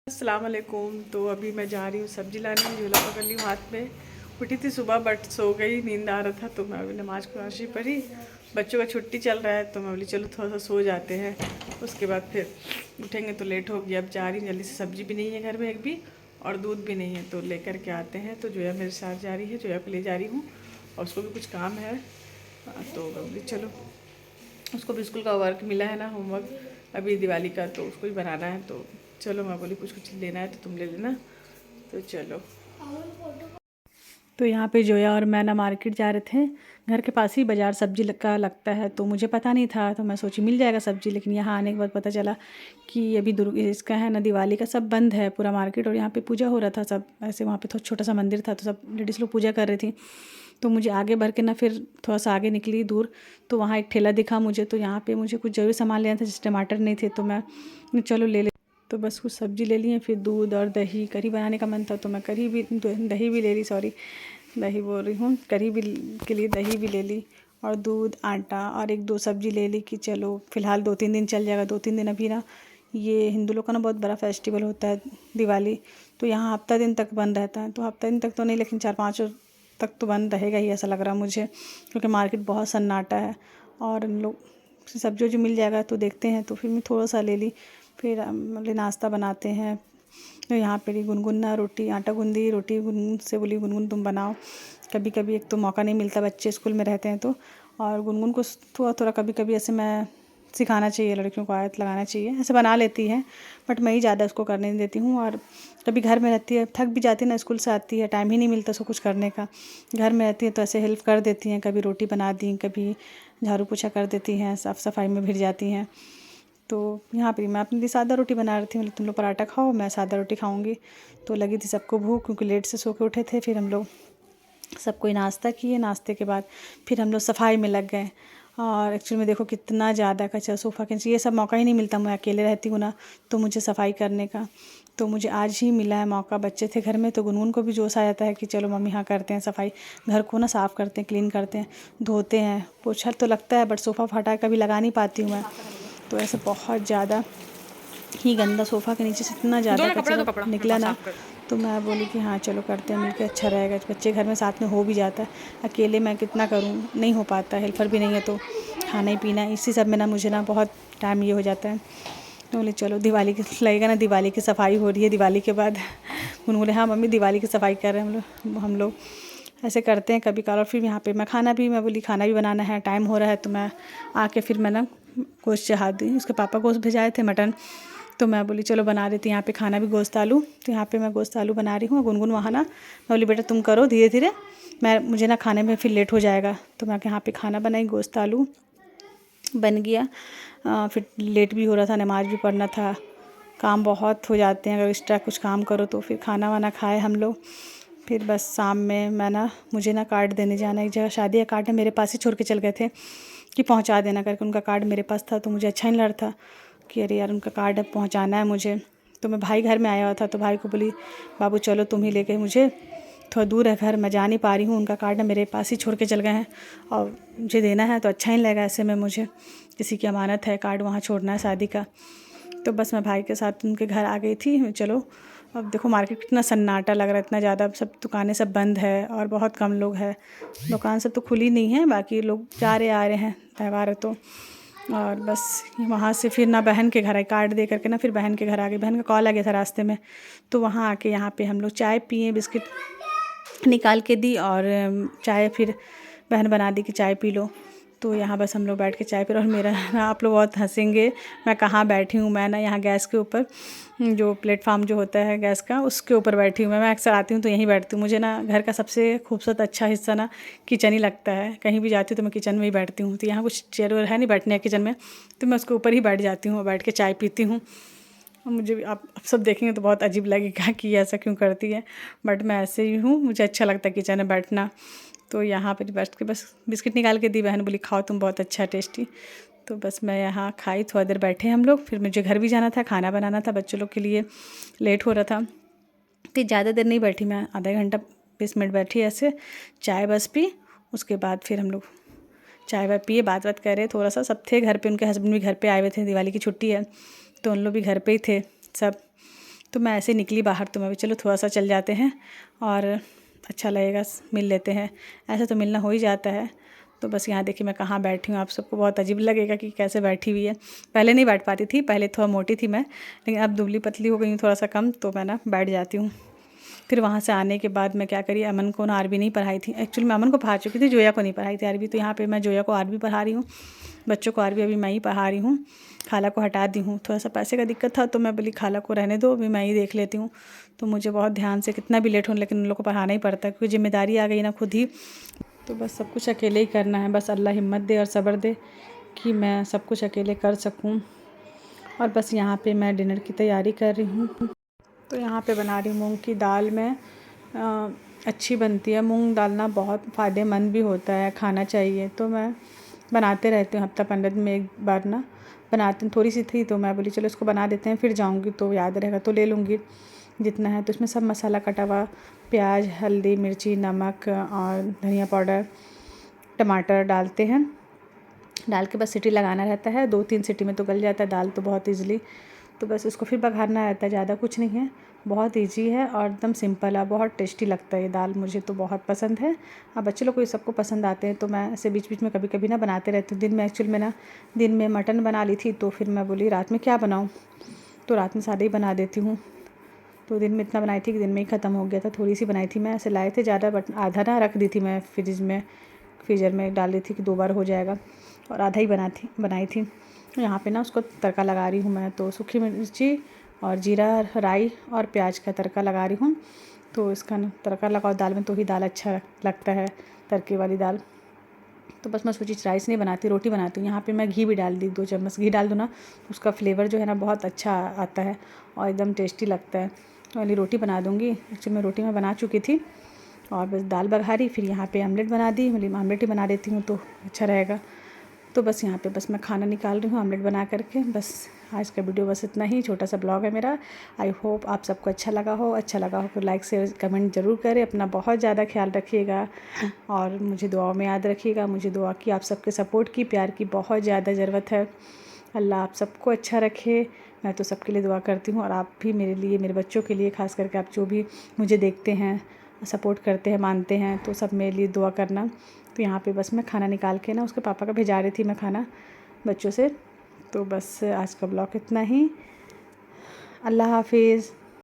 अस्सलाम वालेकुम। तो अभी मैं जा रही हूँ सब्जी लाने, झोला पकड़ ली हूँ हाथ में। उठी थी सुबह बट सो गई, नींद आ रहा था तो मैं अभी नमाज कुराशी पढ़ी। बच्चों का छुट्टी चल रहा है तो मैं बोली चलो थोड़ा सा सो जाते हैं, उसके बाद फिर उठेंगे तो लेट हो गया। अब जा रही हूँ जल्दी से, सब्जी भी नहीं है घर में एक भी और दूध भी नहीं है, तो लेकर के आते हैं। तो जोया मेरे साथ जा रही है, जोया को ले जा रही हूँ और उसको भी कुछ काम है। तो मैं बोली चलो, उसको भी स्कूल का वर्क मिला है ना, होमवर्क अभी दिवाली का, तो उसको ही बनाना है। तो चलो, मैं बोली कुछ कुछ लेना है तो तुम ले लेना। तो चलो। तो यहाँ पे जोया और मैं ना मार्केट जा रहे थे। घर के पास ही बाज़ार सब्जी का लगता है, तो मुझे पता नहीं था, तो मैं सोची मिल जाएगा सब्जी। लेकिन यहाँ आने के बाद पता चला कि अभी इसका है ना, दिवाली का सब बंद है पूरा मार्केट। और यहाँ पे पूजा हो रहा था सब ऐसे, वहाँ पे थोड़ा छोटा सा मंदिर था तो सब लेडीज़ लोग पूजा कर रही थी। तो मुझे आगे बढ़ के ना फिर थोड़ा सा आगे निकली दूर, तो वहाँ एक ठेला दिखा मुझे। तो यहाँ पे मुझे कुछ ज़रूरी सामान लेना था, जैसे टमाटर नहीं थे तो मैं चलो ले ले। तो बस कुछ सब्ज़ी ले लिए, फिर दूध और दही, कढ़ी बनाने का मन था तो मैं दही भी ले ली, सॉरी दही बोल रही हूँ, कढ़ी भी के लिए दही भी ले ली और दूध, आटा और एक दो सब्ज़ी ले ली कि चलो फ़िलहाल 2-3 दिन चल जाएगा। 2-3 दिन अभी ना, ये हिंदू लोग का ना बहुत बड़ा फेस्टिवल होता है दिवाली, तो यहाँ हफ्ता दिन तक बंद रहता है। तो हफ्ता दिन तक तो नहीं, लेकिन 4-5 तक तो बंद रहेगा ही ऐसा लग रहा मुझे, क्योंकि मार्केट बहुत सन्नाटा है। और हम लोग सब्जी जो मिल जाएगा तो देखते हैं। तो फिर मैं थोड़ा सा ले ली, फिर नाश्ता बनाते हैं। तो यहाँ पे गुनगुन ना रोटी, आटा गूंदी रोटी, गुनगुन से बोली गुनगुन तुम बनाओ। कभी कभी एक तो मौका नहीं मिलता, बच्चे स्कूल में रहते हैं तो, और गुनगुन को थोड़ा थोड़ा कभी कभी ऐसे मैं सिखाना चाहिए, लड़कियों को आयत लगाना चाहिए। ऐसे बना लेती है बट मैं ही ज़्यादा उसको करने नहीं देती हूँ। और कभी घर में रहती है, थक भी जाती है ना, स्कूल से आती है, टाइम ही नहीं मिलता उसको कुछ करने का। घर में रहती है तो ऐसे हेल्प कर देती हैं, कभी रोटी बना दी, कभी झाड़ू पोछा कर देती हैं, साफ़ सफाई में भिड़ जाती हैं। तो यहाँ पे मैं अपने लिए सादा रोटी बना रही थी। मतलब तुम लोग पराठा खाओ, मैं सादा रोटी खाऊंगी। तो लगी थी सबको भूख, क्योंकि लेट से सो के उठे थे। फिर हम लोग सब कोई नाश्ता किए, नाश्ते के बाद फिर हम लोग सफाई में लग गए। और एक्चुअली में देखो कितना ज़्यादा कचरा, सोफ़ा के ये सब मौका ही नहीं मिलता, मैं अकेले रहती हूँ ना, तो मुझे सफाई करने का। तो मुझे आज ही मिला है मौका, बच्चे थे घर में तो गुनगुन को भी जोश आ जाता है कि चलो मम्मी हाँ करते हैं सफाई, घर को ना साफ़ करते हैं, क्लीन करते हैं, धोते हैं। पोछा तो लगता है बट सोफ़ा फटा है, कभी लगा नहीं पाती हूँ मैं। तो ऐसे बहुत ज़्यादा ही गंदा, सोफ़ा के नीचे से इतना ज़्यादा कचरा निकला ना, तो मैं बोली कि हाँ चलो करते हैं मिलके, अच्छा रहेगा। बच्चे घर में साथ में हो भी जाता है, अकेले मैं कितना करूँ, नहीं हो पाता, हेल्पर भी नहीं है तो खाना ही पीना इसी सब में ना मुझे ना बहुत टाइम ये हो जाता है। तो बोले चलो दिवाली की लगेगा ना, दिवाली की सफाई हो रही है दिवाली के बाद। उन्होंने बोले हाँ मम्मी दिवाली की सफाई कर रहे हैं हम लोग ऐसे करते हैं कभी कभार। और फिर यहाँ पे मैं खाना भी, मैं बोली खाना भी बनाना है, टाइम हो रहा है। तो मैं आके फिर मैं ना गोश्त चढ़ा दी, उसके पापा गोश्त भेजाए थे मटन, तो मैं बोली चलो बना देती यहाँ पे खाना भी, गोश्त आलू। तो यहाँ पे मैं गोश्त आलू बना रही हूँ, गुनगुन वहाँ ना, मैं बोली बेटा तुम करो धीरे धीरे, मुझे ना खाने में फिर लेट हो जाएगा। तो मैं यहाँ पे खाना बनाई, गोश्त आलू बन गया। फिर लेट भी हो रहा था, नमाज़ भी पढ़ना था, काम बहुत हो जाते हैं अगर एक्स्ट्रा कुछ काम करो तो। फिर खाना वाना खाए हम लोग। फिर बस शाम में मैं ना, मुझे ना कार्ड देने जाना, एक जगह शादी है, कार्ड मेरे पास ही छोड़ के चल गए थे कि पहुंचा देना करके। उनका कार्ड मेरे पास था तो मुझे अच्छा नहीं लग रहा था कि अरे यार उनका कार्ड अब पहुंचाना है मुझे। तो मैं भाई घर में आया हुआ था, तो भाई को बोली बाबू चलो तुम ही ले गए, मुझे थोड़ा दूर है घर, मैं जा नहीं पा रही हूँ, उनका कार्ड मेरे पास ही छोड़ के चल गए हैं और मुझे देना है तो अच्छा नहीं लगा ऐसे में, मुझे किसी की अमानत है, कार्ड वहाँ छोड़ना है शादी का। तो बस मैं भाई के साथ उनके घर आ गई थी। चलो अब देखो मार्केट कितना सन्नाटा लग रहा है, इतना ज़्यादा, सब दुकानें सब बंद है और बहुत कम लोग हैं, दुकान सब तो खुली नहीं है, बाकी लोग जा रहे आ रहे हैं, त्यौहार है तो। और बस वहाँ से फिर ना बहन के घर आई, कार्ड दे करके ना फिर बहन के घर आ गई। बहन का कॉल आ गया था रास्ते में, तो वहाँ आके यहाँ पे हम लोग चाय पिए, बिस्किट निकाल के दी और चाय फिर बहन बना दी कि चाय पी लो। तो यहाँ बस हम लोग बैठ के चाय पी रहे। और मेरा ना, आप लोग बहुत हंसेंगे, मैं कहाँ बैठी हूँ, मैं ना यहाँ गैस के ऊपर, जो प्लेटफार्म जो होता है गैस का, उसके ऊपर बैठी हूँ मैं अक्सर आती हूँ तो यहीं बैठती हूँ। मुझे ना घर का सबसे खूबसूरत अच्छा हिस्सा ना किचन ही लगता है, कहीं भी जाती हूँ तो मैं किचन में ही बैठती हूँ। तो यहाँ कुछ चेयर वेयर है नहीं बैठने किचन में, तो मैं उसके ऊपर ही बैठ जाती हूँ और बैठ के चाय पीती हूँ। मुझे भी आप सब देखेंगे तो बहुत अजीब लगेगा कि ऐसा क्यों करती है, बट मैं ऐसे ही हूँ, मुझे अच्छा लगता है किचन में बैठना। तो यहाँ पर बैठ के बस बिस्किट निकाल के दी, बहन बोली खाओ तुम, बहुत अच्छा टेस्टी। तो बस मैं यहाँ खाई, थोड़ा देर बैठे हम लोग, फिर मुझे घर भी जाना था, खाना बनाना था बच्चों लोग के लिए, लेट हो रहा था। तो ज़्यादा देर नहीं बैठी मैं, आधा घंटा 20 मिनट बैठी ऐसे, चाय बस पी। उसके बाद फिर हम लोग चाय वाय पिए, बात कर रहे थोड़ा सा, सब थे घर पे, उनके हस्बैंड भी घर पे आए हुए थे, दिवाली की छुट्टी है तो उन लोग भी घर पे ही थे सब। तो मैं ऐसे निकली बाहर, तो मैं भी चलो थोड़ा सा चल जाते हैं और अच्छा लगेगा, मिल लेते हैं। ऐसे तो मिलना हो ही जाता है। तो बस यहाँ देखिए मैं कहाँ बैठी हूँ, आप सबको बहुत अजीब लगेगा कि कैसे बैठी हुई है। पहले नहीं बैठ पाती थी, पहले थोड़ा मोटी थी मैं, लेकिन अब दुबली पतली हो गई हूँ थोड़ा सा कम, तो मैं ना बैठ जाती हूँ। फिर वहाँ से आने के बाद मैं क्या करी, अमन को ना अरबी नहीं पढ़ाई थी। एक्चुअली मैं अमन को पढ़ा चुकी थी, जोया को नहीं पढ़ाई थी अरबी। तो यहाँ पे मैं जोया को अरबी पढ़ा रही हूँ, बच्चों को अरबी अभी मैं ही पढ़ा रही हूँ। खाला को हटा दी हूँ, थोड़ा सा पैसे का दिक्कत था, तो मैं बोली खाला को रहने दो, अभी मैं ही देख लेती हूँ। तो मुझे बहुत ध्यान से कितना भी लेट हो, लेकिन उन लोग को पढ़ाना ही पड़ता है, क्योंकि जिम्मेदारी आ गई ना खुद ही। तो बस सब कुछ अकेले ही करना है। बस अल्लाह हिम्मत दे और सब्र दे कि मैं सब कुछ अकेले कर सकूँ। और बस यहाँ पे मैं डिनर की तैयारी कर रही हूँ। तो यहाँ पे बना रही हूँ मूंग की दाल। में अच्छी बनती है मूंग दाल ना, बहुत फ़ायदेमंद भी होता है, खाना चाहिए। तो मैं बनाते रहती हूँ, हफ्ता 15 दिन में एक बार ना बनाती हूँ। थोड़ी सी थी तो मैं बोली चलो इसको बना देते हैं, फिर जाऊँगी तो याद रहेगा तो ले लूँगी जितना है। तो इसमें सब मसाला कटा हुआ, प्याज, हल्दी, मिर्ची, नमक और धनिया पाउडर, टमाटर डालते हैं। डाल के बस सीटी लगाना रहता है, 2-3 सीटी में तो गल जाता है दाल तो बहुत ईज़िली। तो बस इसको फिर बघारना रहता है, ज़्यादा कुछ नहीं है, बहुत ईजी है और एकदम सिंपल है। बहुत टेस्टी लगता है ये दाल, मुझे तो बहुत पसंद है। अब बच्चे लोग को ये सबको पसंद आते हैं, तो मैं ऐसे बीच बीच में कभी कभी ना बनाते रहती हूँ। दिन में एक्चुअली मैं ना दिन में मटन बना ली थी, तो फिर मैं बोली रात में क्या बनाऊँ, तो रात में सादा ही बना देती हूँ। तो दिन में इतना बनाई थी कि दिन में ही ख़त्म हो गया था। थोड़ी सी बनाई थी मैं, ऐसे लाए थे ज़्यादा, बट आधा ना रख दी थी मैं फ्रीज़र में डाल दी थी कि 2 बार हो जाएगा, और आधा ही बनाई थी। यहाँ पे ना उसको तड़का लगा रही हूँ मैं। तो सूखी मिर्ची और जीरा, राई और प्याज का तड़का लगा रही हूँ। तो इसका ना तड़का लगाओ दाल में तो ही दाल अच्छा लगता है, तड़के वाली दाल। तो बस मैं सोची राइस नहीं बनाती, रोटी बनाती हूँ। यहाँ पे मैं घी भी डाल दी, 2 चम्मच घी डाल दूँ ना, उसका फ्लेवर जो है ना बहुत अच्छा आता है और एकदम टेस्टी लगता है। वाली रोटी बना दूँगी। एक्चुअली मैं रोटी बना चुकी थी और बस दाल बघारी, फिर यहाँ पे ऑमलेट बना दी। मतलब ऑमलेट ही बना देती हूँ तो अच्छा रहेगा। तो बस यहाँ पे बस मैं खाना निकाल रही हूँ ऑमलेट बना करके। बस आज का वीडियो बस इतना ही, छोटा सा ब्लॉग है मेरा। आई होप आप सबको अच्छा लगा हो तो लाइक शेयर कमेंट ज़रूर करें। अपना बहुत ज़्यादा ख्याल रखिएगा और मुझे दुआओं में याद रखिएगा। मुझे दुआ की, आप सबके सपोर्ट की, प्यार की बहुत ज़्यादा ज़रूरत है। अल्लाह आप सबको अच्छा रखे। मैं तो सबके लिए दुआ करती हूँ और आप भी मेरे लिए, मेरे बच्चों के लिए, ख़ास करके आप जो भी मुझे देखते हैं, सपोर्ट करते हैं, मानते हैं, तो सब मेरे लिए दुआ करना। तो यहाँ पे बस मैं खाना निकाल के ना उसके पापा का भेजा रही थी मैं खाना बच्चों से। तो बस आज का ब्लॉग इतना ही। अल्लाह हाफिज़।